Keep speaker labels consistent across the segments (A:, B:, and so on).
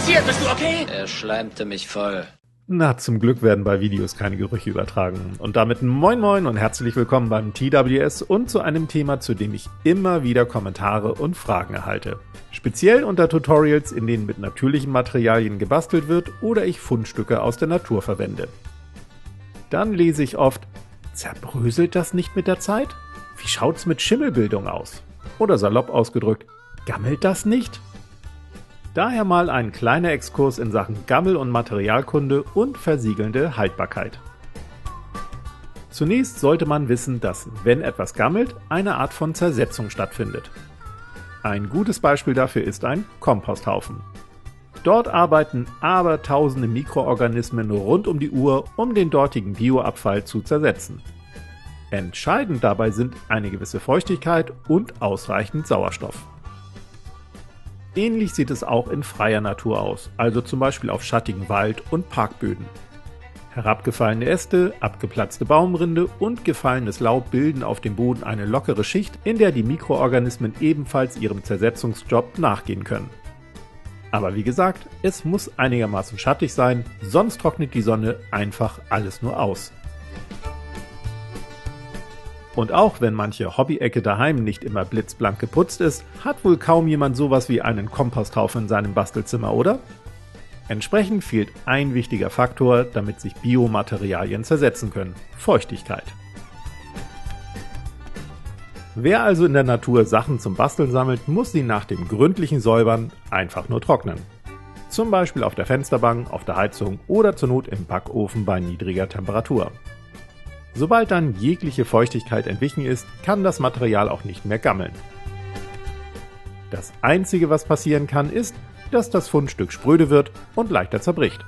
A: passiert? Bist du okay?
B: Er schleimte mich voll.
C: Na, zum Glück werden bei Videos keine Gerüche übertragen. Und damit moin moin und herzlich willkommen beim TWS und zu einem Thema, zu dem ich immer wieder Kommentare und Fragen erhalte. Speziell unter Tutorials, in denen mit natürlichen Materialien gebastelt wird oder ich Fundstücke aus der Natur verwende. Dann lese ich oft: Zerbröselt das nicht mit der Zeit? Wie schaut's mit Schimmelbildung aus? Oder salopp ausgedrückt: Gammelt das nicht? Daher mal ein kleiner Exkurs in Sachen Gammel- und Materialkunde und versiegelnde Haltbarkeit. Zunächst sollte man wissen, dass, wenn etwas gammelt, eine Art von Zersetzung stattfindet. Ein gutes Beispiel dafür ist ein Komposthaufen. Dort arbeiten abertausende Mikroorganismen rund um die Uhr, um den dortigen Bioabfall zu zersetzen. Entscheidend dabei sind eine gewisse Feuchtigkeit und ausreichend Sauerstoff. Ähnlich sieht es auch in freier Natur aus, also zum Beispiel auf schattigen Wald- und Parkböden. Herabgefallene Äste, abgeplatzte Baumrinde und gefallenes Laub bilden auf dem Boden eine lockere Schicht, in der die Mikroorganismen ebenfalls ihrem Zersetzungsjob nachgehen können. Aber wie gesagt, es muss einigermaßen schattig sein, sonst trocknet die Sonne einfach alles nur aus. Und auch wenn manche Hobby-Ecke daheim nicht immer blitzblank geputzt ist, hat wohl kaum jemand sowas wie einen Komposthaufen in seinem Bastelzimmer, oder? Entsprechend fehlt ein wichtiger Faktor, damit sich Biomaterialien zersetzen können: Feuchtigkeit. Wer also in der Natur Sachen zum Basteln sammelt, muss sie nach dem gründlichen Säubern einfach nur trocknen. Zum Beispiel auf der Fensterbank, auf der Heizung oder zur Not im Backofen bei niedriger Temperatur. Sobald dann jegliche Feuchtigkeit entwichen ist, kann das Material auch nicht mehr gammeln. Das Einzige, was passieren kann, ist, dass das Fundstück spröde wird und leichter zerbricht.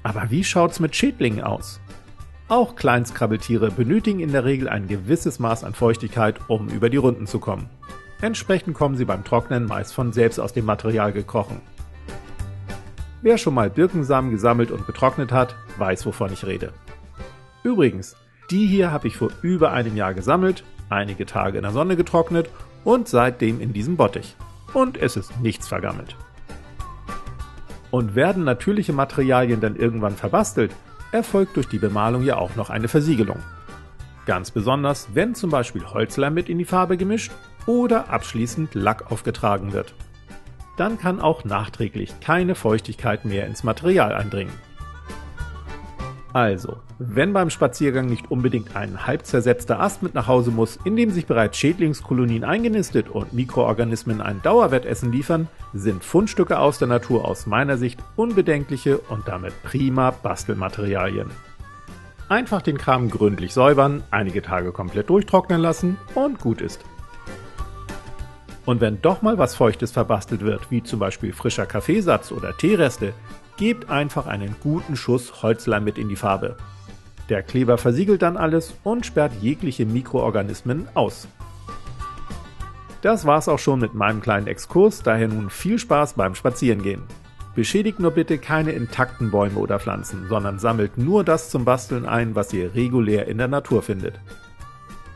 C: Aber wie schaut's mit Schädlingen aus? Auch Kleinstkrabbeltiere benötigen in der Regel ein gewisses Maß an Feuchtigkeit, um über die Runden zu kommen. Entsprechend kommen sie beim Trocknen meist von selbst aus dem Material gekrochen. Wer schon mal Birkensamen gesammelt und getrocknet hat, weiß, wovon ich rede. Übrigens, die hier habe ich vor über einem Jahr gesammelt, einige Tage in der Sonne getrocknet und seitdem in diesem Bottich. Und es ist nichts vergammelt. Und werden natürliche Materialien dann irgendwann verbastelt, erfolgt durch die Bemalung ja auch noch eine Versiegelung. Ganz besonders, wenn zum Beispiel Holzleim mit in die Farbe gemischt oder abschließend Lack aufgetragen wird. Dann kann auch nachträglich keine Feuchtigkeit mehr ins Material eindringen. Also, wenn beim Spaziergang nicht unbedingt ein halb zersetzter Ast mit nach Hause muss, in dem sich bereits Schädlingskolonien eingenistet und Mikroorganismen ein Dauerwettessen liefern, sind Fundstücke aus der Natur aus meiner Sicht unbedenkliche und damit prima Bastelmaterialien. Einfach den Kram gründlich säubern, einige Tage komplett durchtrocknen lassen und gut ist. Und wenn doch mal was Feuchtes verbastelt wird, wie zum Beispiel frischer Kaffeesatz oder Teereste, gebt einfach einen guten Schuss Holzleim mit in die Farbe. Der Kleber versiegelt dann alles und sperrt jegliche Mikroorganismen aus. Das war's auch schon mit meinem kleinen Exkurs, daher nun viel Spaß beim Spazierengehen. Beschädigt nur bitte keine intakten Bäume oder Pflanzen, sondern sammelt nur das zum Basteln ein, was ihr regulär in der Natur findet.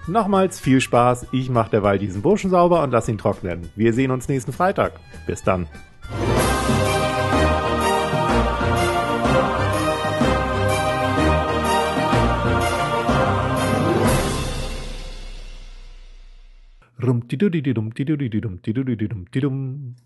C: Nochmals viel Spaß, ich mache derweil diesen Burschen sauber und lasse ihn trocknen. Wir sehen uns nächsten Freitag. Bis dann. Rum, tidudididum, tidudididum, tidudididum, tidum.